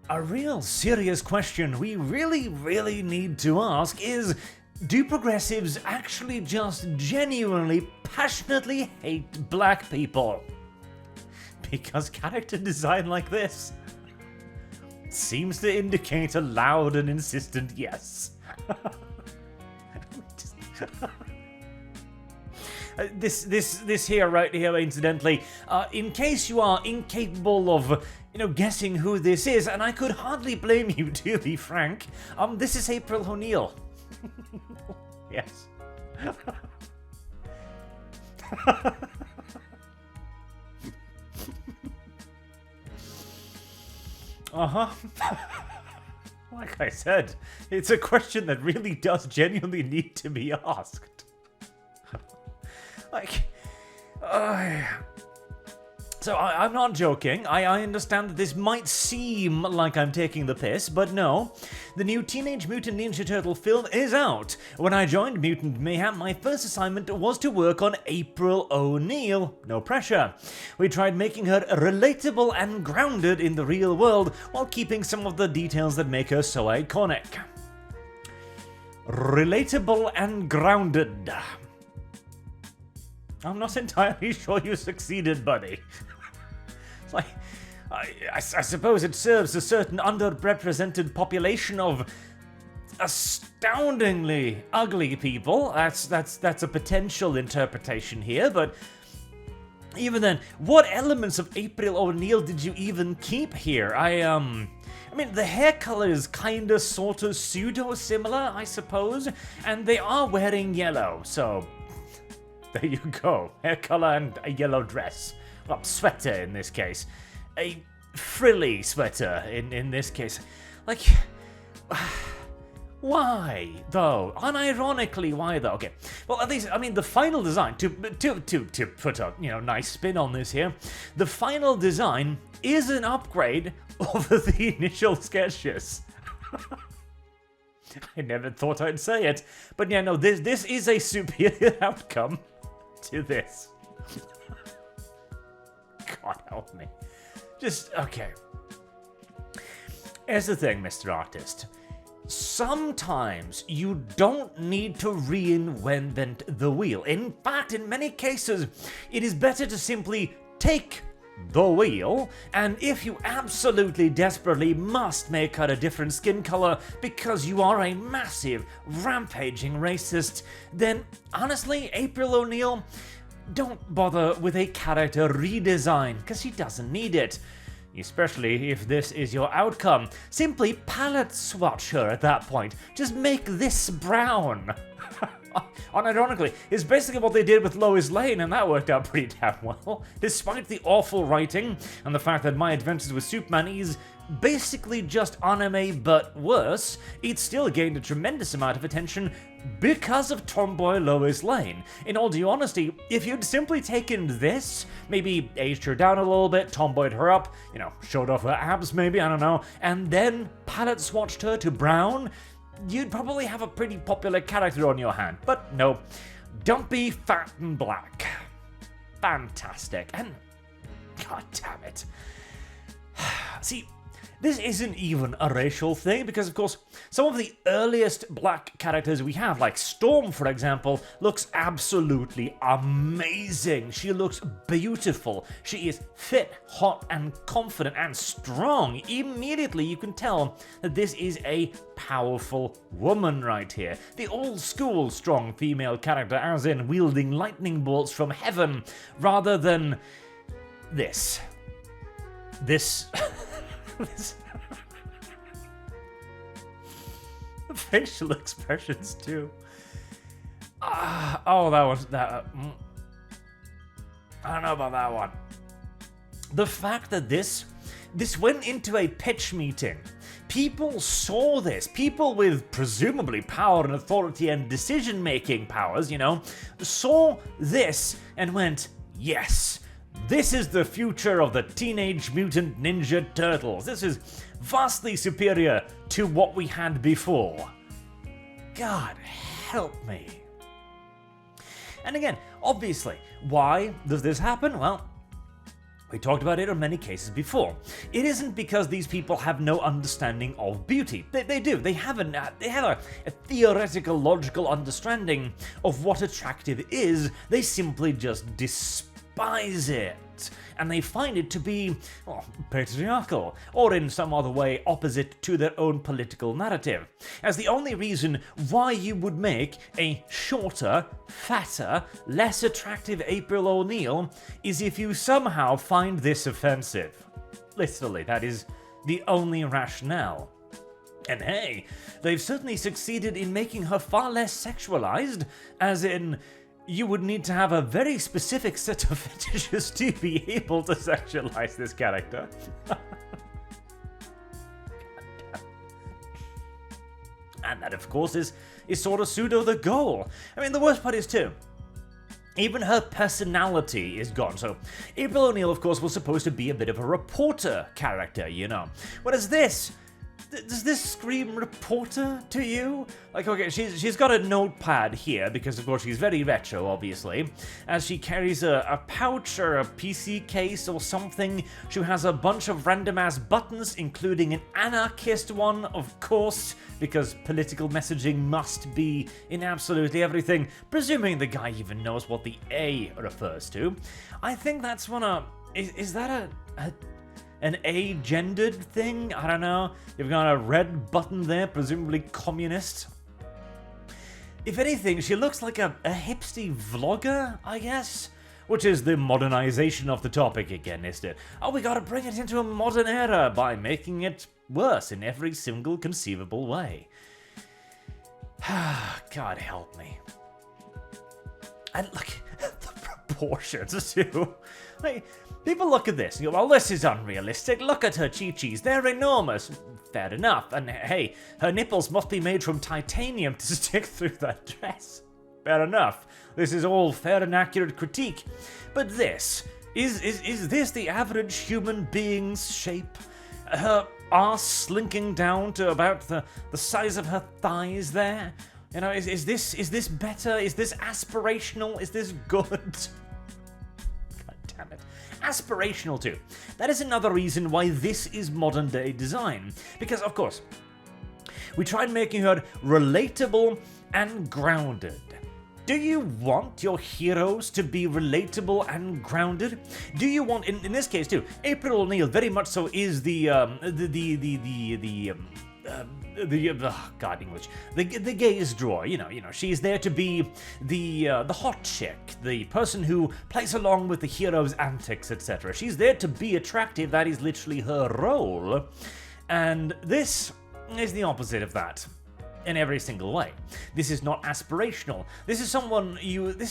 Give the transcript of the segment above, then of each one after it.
A real serious question we really need to ask is, do progressives actually just genuinely, passionately hate black people? Because character design like this seems to indicate a loud and insistent yes. This here, right here, incidentally, in case you are incapable of, guessing who this is, and I could hardly blame you, to be frank, this is April O'Neil. Yes. Uh-huh. Like I said, it's a question that really does genuinely need to be asked. So I'm not joking. I understand that this might seem like I'm taking the piss, but no. The new Teenage Mutant Ninja Turtle film is out. When I joined Mutant Mayhem, my first assignment was to work on April O'Neil. No pressure. We tried making her relatable and grounded in the real world, while keeping some of the details that make her so iconic. Relatable and grounded. I'm not entirely sure you succeeded, buddy. It's like, I suppose it serves a certain underrepresented population of astoundingly ugly people. That's a potential interpretation here, but even then, what elements of April O'Neil did you even keep here? I mean, the hair color is kinda, sorta, pseudo-similar, I suppose, and they are wearing yellow, so there you go. Hair color and a yellow dress. Well, sweater in this case. A frilly sweater in this case. Like, why though? Unironically, why though? Okay. Well, at least, I mean, the final design, to put a nice spin on this here, the final design is an upgrade over the initial sketches. I never thought I'd say it, but yeah, no, this is a superior outcome to this. God help me. Just, okay. Here's the thing, Mr. Artist. Sometimes you don't need to reinvent the wheel. In fact, in many cases, it is better to simply take the wheel, and if you absolutely desperately must make her a different skin color because you are a massive, rampaging racist, then honestly, April O'Neil, don't bother with a character redesign, because she doesn't need it. Especially if this is your outcome. Simply palette swatch her at that point. Just make this brown. Unironically, it's basically what they did with Lois Lane, and that worked out pretty damn well. Despite the awful writing, and the fact that My Adventures with Superman is basically just anime but worse, it still gained a tremendous amount of attention because of tomboy Lois Lane. In all due honesty, if you'd simply taken this, maybe aged her down a little bit, tomboyed her up, showed off her abs maybe, I don't know, and then palette swatched her to brown, you'd probably have a pretty popular character on your hand. But no, dumpy, fat, and black. Fantastic. And god damn it. See, this isn't even a racial thing, because of course some of the earliest black characters we have, like Storm for example, looks absolutely amazing. She looks beautiful. She is fit, hot, and confident, and strong. Immediately you can tell that this is a powerful woman right here. The old school strong female character, as in wielding lightning bolts from heaven, rather than this. This facial expressions too. I don't know about that one. The fact that this went into a pitch meeting. People saw this. People with presumably power and authority and decision-making powers, saw this and went, yes, this is the future of the Teenage Mutant Ninja Turtles. This is vastly superior to what we had before. God help me. And again, obviously, why does this happen? Well, We talked about it in many cases before. It isn't because these people have no understanding of beauty. They do. They have a theoretical, logical understanding of what attractive is. They simply just despise it. And they find it to be, well, patriarchal, or in some other way opposite to their own political narrative. As the only reason why you would make a shorter, fatter, less attractive April O'Neil is if you somehow find this offensive. Literally, that is the only rationale. And hey, they've certainly succeeded in making her far less sexualized, as in, you would need to have a very specific set of fetishes to be able to sexualize this character. And that, of course, is sort of pseudo the goal. I mean, the worst part is, too, even her personality is gone. So, April O'Neil, of course, was supposed to be a bit of a reporter character, you know. Whereas this... Does this scream reporter to you? Like, okay, she's got a notepad here, because of course she's very retro, obviously, as she carries a pouch or a PC case or something. She has a bunch of random-ass buttons, including an anarchist one, of course, because political messaging must be in absolutely everything, presuming the guy even knows what the A refers to. I think that's one of... Is that an agendered thing? I don't know. You've got a red button there, presumably communist. If anything, she looks like a hipster vlogger, I guess? Which is the modernization of the topic again, isn't it? Oh, we gotta bring it into a modern era by making it worse in every single conceivable way. God help me. And look at the proportions, too. Like, people look at this and go, well, this is unrealistic. Look at her chi-chis. They're enormous. Fair enough. And hey, her nipples must be made from titanium to stick through that dress. Fair enough. This is all fair and accurate critique. But this, is this the average human being's shape? Her arse slinking down to about the size of her thighs there? You know, is this better? Is this aspirational? Is this good? Damn it. Aspirational too. That is another reason why this is modern day design. Because, of course, we tried making her relatable and grounded. Do you want your heroes to be relatable and grounded? Do you want, in this case too, April O'Neil very much so is the gaze drawer, you know, she's there to be the hot chick, the person who plays along with the hero's antics, etc. She's there to be attractive. That is literally her role, and this is the opposite of that in every single way. This is not aspirational. This is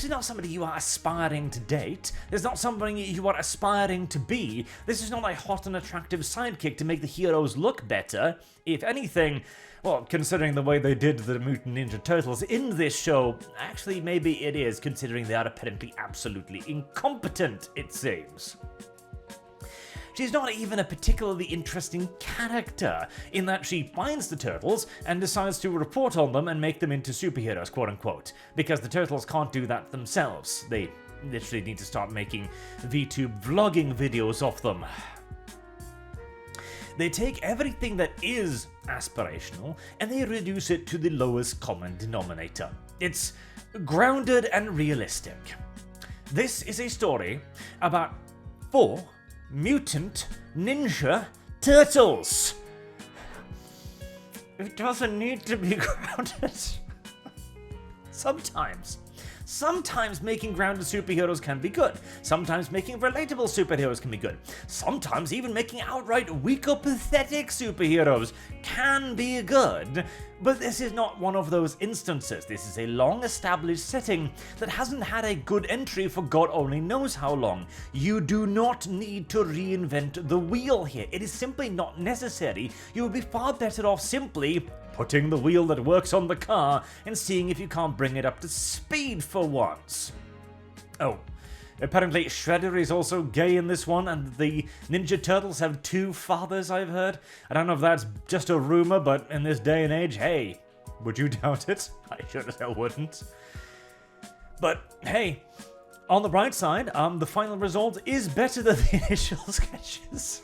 not somebody you are aspiring to date. This is not somebody you are aspiring to be. This is not a hot and attractive sidekick to make the heroes look better. If anything, well, considering the way they did the Mutant Ninja Turtles in this show, actually maybe it is, considering they are apparently absolutely incompetent, it seems. She's not even a particularly interesting character, in that she finds the turtles and decides to report on them and make them into superheroes, quote-unquote, because the turtles can't do that themselves. They literally need to start making VTube vlogging videos of them. They take everything that is aspirational and they reduce it to the lowest common denominator. It's grounded and realistic. This is a story about 4 mutant ninja turtles. It doesn't need to be grounded. Sometimes making grounded superheroes can be good. Sometimes making relatable superheroes can be good. Sometimes even making outright weak or pathetic superheroes can be good. But this is not one of those instances. This is a long-established setting that hasn't had a good entry for God only knows how long. You do not need to reinvent the wheel here. It is simply not necessary. You would be far better off simply putting the wheel that works on the car and seeing if you can't bring it up to speed for once. Oh, apparently Shredder is also gay in this one, and the Ninja Turtles have 2 fathers, I've heard. I don't know if that's just a rumor, but in this day and age, hey, would you doubt it? I sure as hell wouldn't. But hey, On the bright side, the final result is better than the initial sketches.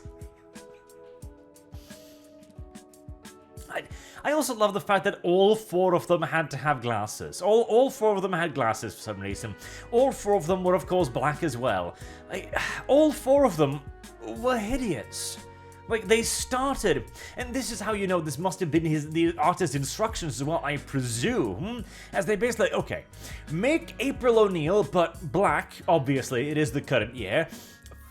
I also love the fact that all 4 of them had to have glasses. All 4 of them had glasses for some reason. All 4 of them were, of course, black as well. All 4 of them were hideous. Like, they started, and this is how you know this must have been the artist's instructions as well, I presume, as they basically, okay, make April O'Neil, but black, obviously, it is the current year,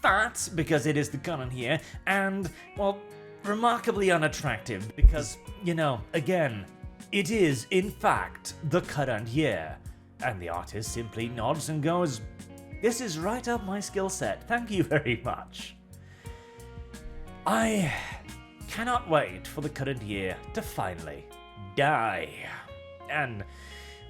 fat, because it is the current year, and, well, remarkably unattractive, because, you know, again, it is, in fact, the current year. And the artist simply nods and goes, "This is right up my skill set, thank you very much." I cannot wait for the current year to finally die. And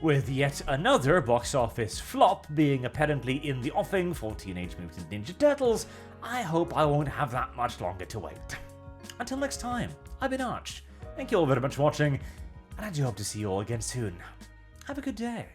with yet another box office flop being apparently in the offing for Teenage Mutant Ninja Turtles, I hope I won't have that much longer to wait. Until next time, I've been Arch. Thank you all very much for watching, and I do hope to see you all again soon. Have a good day.